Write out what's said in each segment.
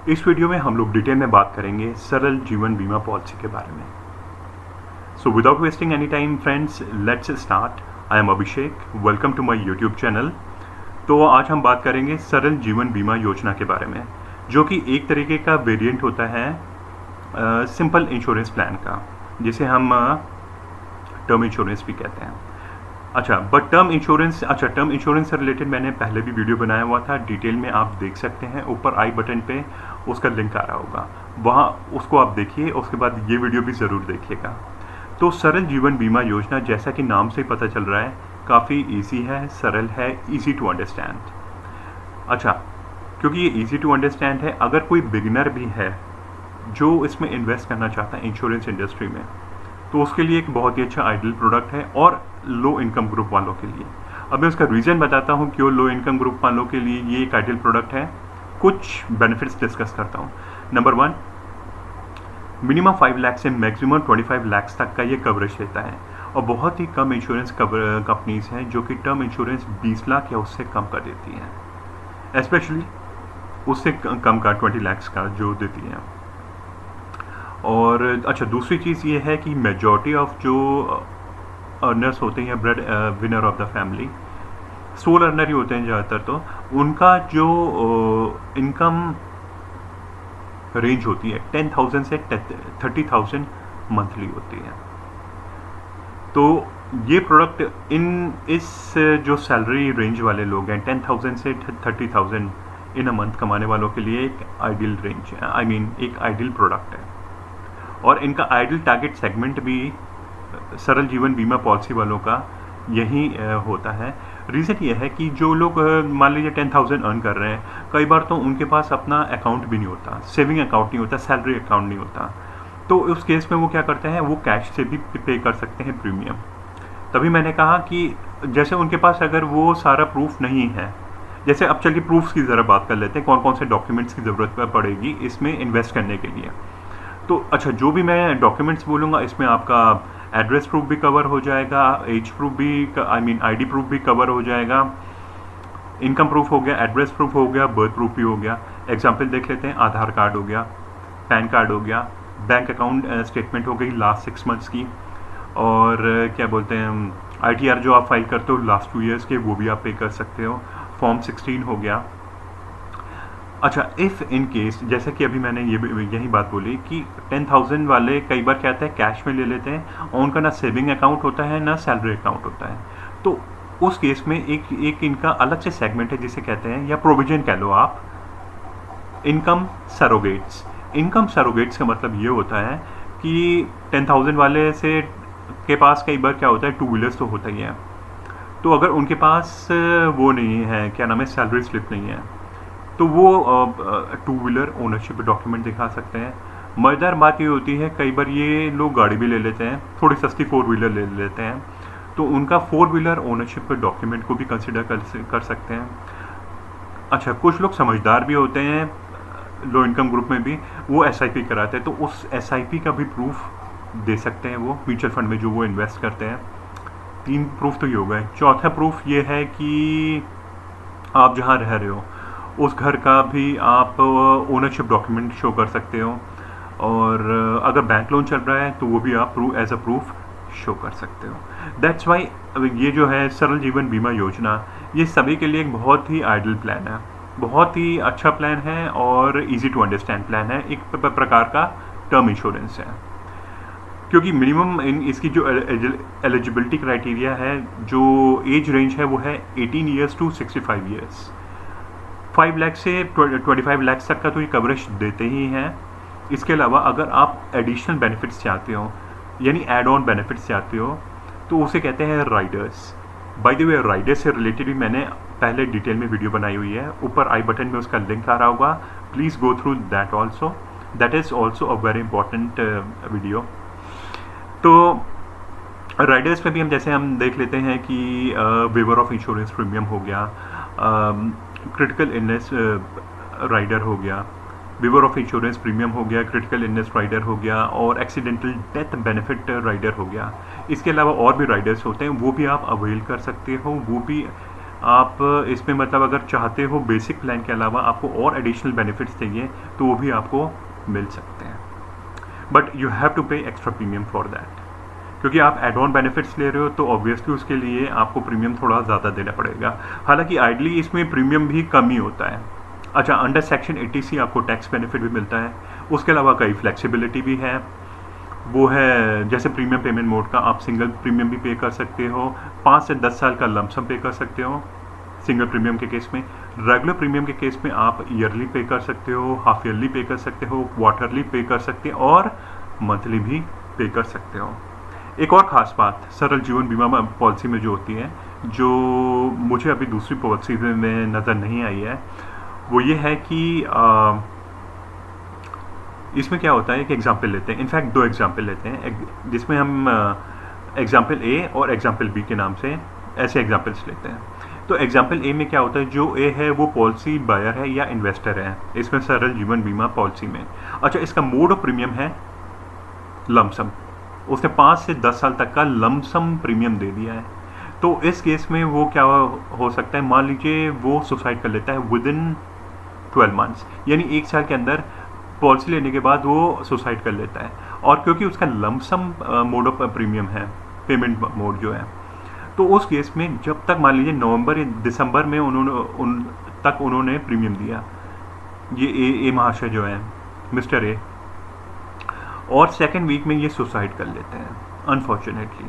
इस वीडियो में हम लोग डिटेल में बात करेंगे सरल जीवन बीमा पॉलिसी के बारे में। So without wasting any time friends, let's start. I am Abhishek, welcome to my YouTube channel. तो आज हम बात करेंगे सरल जीवन बीमा योजना के बारे में, जो कि एक तरीके का वेरिएंट होता है सिंपल इंश्योरेंस प्लान का, जिसे हम टर्म इंश्योरेंस भी कहते हैं। बट टर्म इंश्योरेंस से रिलेटेड मैंने पहले भी वीडियो बनाया हुआ था, डिटेल में आप देख सकते हैं। ऊपर आई बटन पे उसका लिंक आ रहा होगा, वहाँ उसको आप देखिए, उसके बाद ये वीडियो भी ज़रूर देखिएगा। तो सरल जीवन बीमा योजना, जैसा कि नाम से ही पता चल रहा है, काफ़ी ईजी है, सरल है, ईजी टू अंडरस्टैंड। क्योंकि ये ईजी टू अंडरस्टैंड है, अगर कोई बिगिनर भी है जो इसमें इन्वेस्ट करना चाहता है इंश्योरेंस इंडस्ट्री में, तो उसके लिए एक बहुत ही अच्छा आइडियल प्रोडक्ट है, और लो इनकम ग्रुप वालों के लिए। अब मैं उसका रीज़न बताता हूँ क्यों लो इनकम ग्रुप वालों के लिए ये एक आइडियल प्रोडक्ट है। कुछ बेनिफिट्स डिस्कस करता हूँ। नंबर 1, मिनिमम 5 लाख से मैक्सिमम 25 लाख तक का ये कवरेज देता है, और बहुत ही कम इंश्योरेंस कंपनीज हैं जो कि टर्म इंश्योरेंस 20 लाख या उससे कम कर देती हैं, स्पेशली उससे कम का 20 लाख का जो देती हैं। और दूसरी चीज़ ये है कि मेजॉरिटी ऑफ जो अर्नर्स होते हैं या breadwinner of the family, sole earner ही होते हैं ज़्यादातर, तो उनका जो इनकम रेंज होती है 10,000 से 30,000 मंथली होती है। तो ये प्रोडक्ट इस जो सैलरी रेंज वाले लोग हैं 10,000 से 30,000 इन अ मंथ कमाने वालों के लिए एक आइडियल रेंज है, एक आइडियल प्रोडक्ट है। और इनका आइडियल टारगेट सेगमेंट भी सरल जीवन बीमा पॉलिसी वालों का यही होता है। रीज़न ये है कि जो लोग मान लीजिए 10,000 अर्न कर रहे हैं, कई बार तो उनके पास अपना अकाउंट भी नहीं होता, सेविंग अकाउंट नहीं होता, सैलरी अकाउंट नहीं होता। तो उस केस में वो क्या करते हैं, वो कैश से भी पे कर सकते हैं प्रीमियम। तभी मैंने कहा कि जैसे उनके पास अगर वो सारा प्रूफ नहीं है, जैसे अब चलिए प्रूफ्स की ज़रा बात कर लेते हैं, कौन कौन से डॉक्यूमेंट्स की ज़रूरत पड़ेगी इसमें इन्वेस्ट करने के लिए। तो जो भी मैं डॉक्यूमेंट्स बोलूँगा, इसमें आपका एड्रेस प्रूफ भी कवर हो जाएगा, एज प्रूफ भी आईडी प्रूफ भी कवर हो जाएगा, इनकम प्रूफ हो गया, एड्रेस प्रूफ हो गया, बर्थ प्रूफ भी हो गया। एग्जाम्पल देख लेते हैं, आधार कार्ड हो गया, पैन कार्ड हो गया, बैंक अकाउंट स्टेटमेंट हो गई लास्ट 6 मंथ्स की, और क्या बोलते हैं ITR जो आप फाइल करते हो लास्ट 2 ईयर्स के, वो भी आप पे कर सकते हो। फॉर्म 16 हो गया। इफ़ इन केस, जैसे कि अभी मैंने यही बात बोली कि 10,000 वाले कई बार क्या होता है, कैश में ले लेते हैं, और उनका ना सेविंग अकाउंट होता है ना सैलरी अकाउंट होता है। तो उस केस में एक इनका अलग से सेगमेंट है जिसे कहते हैं, या प्रोविजन कह लो आप, इनकम सरोगेट्स। इनकम सरोगेट्स का मतलब ये होता है कि 10,000 वाले से के पास कई बार क्या होता है, 2 व्हीलर्स तो होता ही है। तो अगर उनके पास वो नहीं है, क्या नाम है, सैलरी स्लिप नहीं है, तो वो 2 व्हीलर ओनरशिप डॉक्यूमेंट दिखा सकते हैं। मज़ेदार बात ये होती है, कई बार ये लोग गाड़ी भी ले लेते हैं, थोड़ी सस्ती 4 व्हीलर ले लेते हैं, तो उनका 4 व्हीलर ओनरशिप डॉक्यूमेंट को भी कंसिडर कर सकते हैं। कुछ लोग समझदार भी होते हैं लो इनकम ग्रुप में भी, वो SIP कराते हैं, तो उस SIP का भी प्रूफ दे सकते हैं वो म्यूचुअल फंड में जो वो इन्वेस्ट करते हैं। 3 प्रूफ तो ये हो गए। चौथा प्रूफ ये है कि आप जहाँ रह रहे हो उस घर का भी आप ओनरशिप डॉक्यूमेंट शो कर सकते हो, और अगर बैंक लोन चल रहा है तो वो भी आप एज अ प्रूफ शो कर सकते हो। दैट्स वाई ये जो है सरल जीवन बीमा योजना, ये सभी के लिए एक बहुत ही आइडियल प्लान है, बहुत ही अच्छा प्लान है, और इजी टू अंडरस्टैंड प्लान है, एक प्रकार का टर्म इंश्योरेंस है। क्योंकि मिनिमम इसकी जो एलिजिबिलिटी क्राइटेरिया है, जो एज रेंज है, वो है 18 ईयर्स टू 65 ईयर्स। 5 लाख से 25 लाख तक का तो ये कवरेज देते ही हैं। इसके अलावा अगर आप एडिशनल बेनिफिट्स चाहते हो, यानी एड ऑन बेनिफिट्स चाहते हो, तो उसे कहते हैं Riders. By the way, Riders से रिलेटेड भी मैंने पहले डिटेल में वीडियो बनाई हुई है, ऊपर आई बटन में उसका लिंक आ रहा होगा, please go through that also, that is also a very important video. तो राइडर्स में भी हम देख लेते हैं कि वेवर ऑफ इंश्योरेंस प्रीमियम हो गया, क्रिटिकल इलनेस राइडर हो गया, वेवर ऑफ इंश्योरेंस प्रीमियम हो गया, क्रिटिकल इलनेस राइडर हो गया, और एक्सीडेंटल डेथ बेनिफिट राइडर हो गया। इसके अलावा और भी राइडर्स होते हैं, वो भी आप अवेल कर सकते हो, वो भी आप इसमें मतलब अगर चाहते हो बेसिक प्लान के अलावा आपको और एडिशनल बेनिफिट्स चाहिए तो वो भी आपको मिल सकते हैं, बट यू हैव टू पे एक्स्ट्रा प्रीमियम फॉर दैट, क्योंकि आप एड ऑन बेनिफिट्स ले रहे हो तो ऑब्वियसली उसके लिए आपको प्रीमियम थोड़ा ज़्यादा देना पड़ेगा। हालांकि आइडली इसमें प्रीमियम भी कम ही होता है। अच्छा, अंडर सेक्शन 80C आपको टैक्स बेनिफिट भी मिलता है। उसके अलावा कई फ्लेक्सिबिलिटी भी है, वो है जैसे प्रीमियम पेमेंट मोड का आप सिंगल प्रीमियम भी पे कर सकते हो, 5 से 10 साल का लमसम पे कर सकते हो सिंगल प्रीमियम के केस में। रेगुलर प्रीमियम के केस में आप ईयरली पे कर सकते हो, हाफ ईयरली पे कर सकते हो, क्वार्टरली पे कर सकते हो और मंथली भी पे कर सकते हो। एक और ख़ास बात सरल जीवन बीमा पॉलिसी में जो होती है, जो मुझे अभी दूसरी पॉलिसी में नज़र नहीं आई है, वो ये है कि इसमें क्या होता है, एक एग्जाम्पल लेते हैं, इनफैक्ट 2 एग्जाम्पल लेते हैं जिसमें हम एग्जाम्पल ए और एग्जाम्पल बी के नाम से ऐसे एग्जाम्पल्स लेते हैं। तो एग्जाम्पल ए में क्या होता है, जो ए है वो पॉलिसी बायर है या इन्वेस्टर है इसमें सरल जीवन बीमा पॉलिसी में। अच्छा, इसका मोड ऑफ प्रीमियम है लमसम, उसने 5 से 10 साल तक का लमसम प्रीमियम दे दिया है। तो इस केस में वो क्या हो सकता है, मान लीजिए वो सुसाइड कर लेता है विद इन 12 मंथ्स, यानी 1 साल के अंदर पॉलिसी लेने के बाद वो सुसाइड कर लेता है। और क्योंकि उसका लमसम मोड ऑफ प्रीमियम है, पेमेंट मोड जो है, तो उस केस में जब तक मान लीजिए नवंबर या दिसंबर में उन्होंने प्रीमियम दिया, ये ए महाशय जो है मिस्टर ए, और सेकेंड वीक में ये सुसाइड कर लेते हैं अनफॉर्चुनेटली,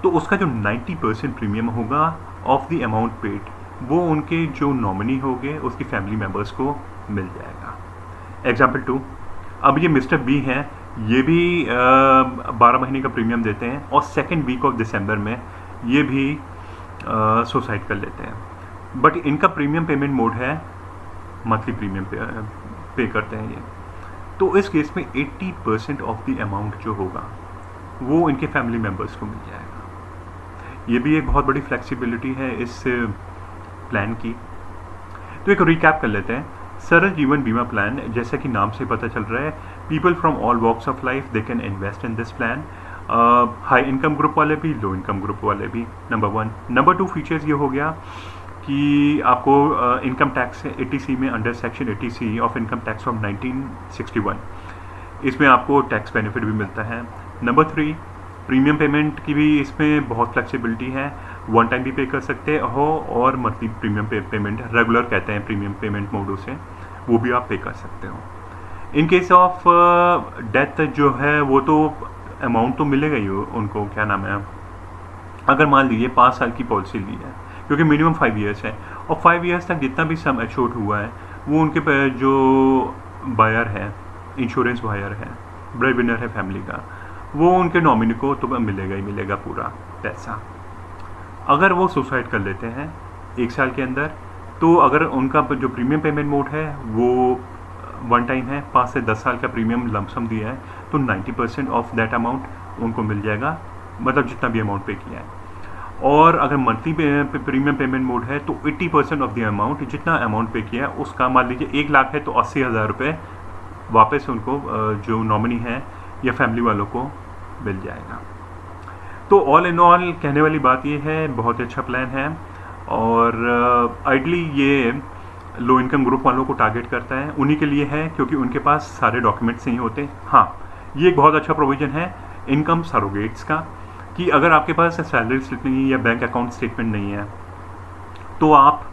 तो उसका जो 90% प्रीमियम होगा ऑफ द अमाउंट पेड, वो उनके जो नॉमिनी होंगे उसकी फैमिली मेम्बर्स को मिल जाएगा। एग्जाम्पल 2, अब ये मिस्टर बी हैं, ये भी 12 महीने का प्रीमियम देते हैं और सेकेंड वीक ऑफ दिसंबर में ये भी सुसाइड कर लेते हैं, बट इनका प्रीमियम पेमेंट मोड है मंथली प्रीमियम पे करते हैं ये। तो इस केस में 80% ऑफ द अमाउंट जो होगा वो इनके फैमिली मेम्बर्स को मिल जाएगा। ये भी एक बहुत बड़ी फ्लेक्सिबिलिटी है इस प्लान की। तो एक रिकैप कर लेते हैं। सरल जीवन बीमा प्लान, जैसा कि नाम से पता चल रहा है, people from all walks of life they can invest in this plan. High income group वाले भी, लो इनकम ग्रुप वाले भी, नंबर 1। नंबर 2 फीचर्स ये हो गया कि आपको इनकम टैक्स 80C में under section 80C of income tax from 1961, इसमें आपको टैक्स बेनिफिट भी मिलता है। नंबर 3, प्रीमियम पेमेंट की भी इसमें बहुत फ्लेक्सिबिलिटी है, वन टाइम भी पे कर सकते हो और मंथली प्रीमियम पेमेंट, रेगुलर कहते हैं प्रीमियम पेमेंट मोड उसे, वो भी आप पे कर सकते हो। इन केस ऑफ डेथ जो है वो तो अमाउंट तो मिलेगा ही उनको, क्या नाम है, अगर मान लीजिए 5 साल की पॉलिसी ली है, क्योंकि मिनिमम 5 ईयर्स है, और 5 ईयर्स तक जितना भी सम एश्योर्ड हुआ है वो उनके जो बायर है, इंश्योरेंस बायर है, ब्रेड विनर है फैमिली का, वो उनके नॉमिनी को तो मिलेगा ही मिलेगा पूरा पैसा। अगर वो सुसाइड कर लेते हैं 1 साल के अंदर, तो अगर उनका जो प्रीमियम पेमेंट मोड है वो वन टाइम है, 5 से 10 साल का प्रीमियम लमसम दिया है, तो 90% ऑफ दैट अमाउंट उनको मिल जाएगा, मतलब जितना भी अमाउंट पे किया है। और अगर मंथली प्रीमियम पेमेंट मोड है तो 80% ऑफ द अमाउंट, जितना अमाउंट पे किया है उसका, मान लीजिए 1 लाख है तो 80,000 रुपये वापस उनको जो नॉमिनी है या फैमिली वालों को मिल जाएगा। तो ऑल इन ऑल कहने वाली बात ये है, बहुत अच्छा प्लान है, और आइडली ये लो इनकम ग्रुप वालों को टारगेट करता है, उन्हीं के लिए है क्योंकि उनके पास सारे डॉक्यूमेंट्स नहीं होते। हाँ, ये एक बहुत अच्छा प्रोविज़न है इनकम सरोगेट्स का, कि अगर आपके पास सैलरी स्लिप नहीं है या बैंक अकाउंट स्टेटमेंट नहीं है, तो आप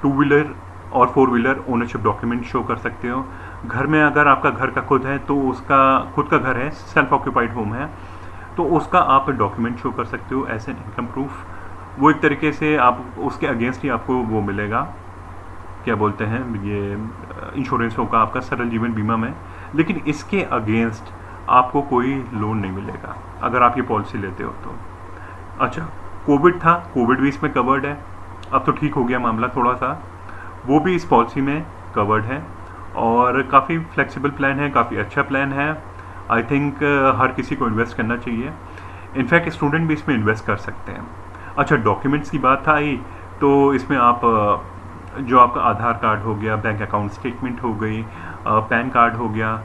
2 व्हीलर और 4 व्हीलर ओनरशिप डॉक्यूमेंट शो कर सकते हो। घर में अगर आपका घर का खुद है तो उसका खुद का घर है, सेल्फ ऑक्यूपाइड होम है, तो उसका आप डॉक्यूमेंट शो कर सकते हो एज एन इनकम प्रूफ। वो एक तरीके से आप उसके अगेंस्ट ही आपको वो मिलेगा, क्या बोलते हैं, ये इंश्योरेंस होगा आपका सरल जीवन बीमा में, लेकिन इसके अगेंस्ट आपको कोई लोन नहीं मिलेगा अगर आप ये पॉलिसी लेते हो तो। अच्छा, कोविड था, कोविड भी इसमें कवर्ड है, अब तो ठीक हो गया मामला थोड़ा सा, वो भी इस पॉलिसी में कवर्ड है, और काफ़ी फ्लेक्सिबल प्लान है, काफ़ी अच्छा प्लान है। आई थिंक हर किसी को इन्वेस्ट करना चाहिए, इनफैक्ट स्टूडेंट भी इसमें इन्वेस्ट कर सकते हैं। अच्छा, डॉक्यूमेंट्स की बात आई तो इसमें आप जो आपका आधार कार्ड हो गया, बैंक अकाउंट स्टेटमेंट हो गई, पैन कार्ड हो गया,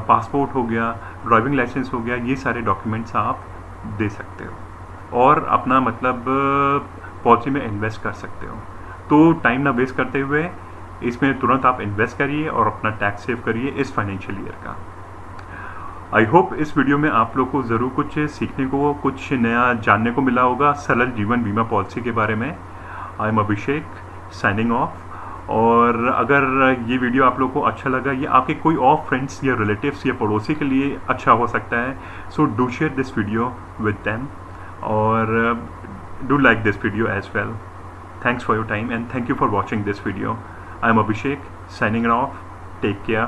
पासपोर्ट हो गया, ड्राइविंग लाइसेंस हो गया, ये सारे डॉक्यूमेंट्स आप दे सकते हो, और अपना मतलब पॉलिसी में इन्वेस्ट कर सकते हो। तो टाइम ना वेस्ट करते हुए इसमें तुरंत आप इन्वेस्ट करिए और अपना टैक्स सेव करिए इस फाइनेंशियल ईयर का। आई होप इस वीडियो में आप लोग को ज़रूर कुछ सीखने को, कुछ नया जानने को मिला होगा सरल जीवन बीमा पॉलिसी के बारे में। आई एम अभिषेक साइनिंग ऑफ। और अगर ये वीडियो आप लोग को अच्छा लगा, ये आपके कोई और फ्रेंड्स या रिलेटिव्स या पड़ोसी के लिए अच्छा हो सकता है, so do share this video with them और do like this video as well. Thanks for your time and thank you for watching this video. I am Abhishek signing off. Take care.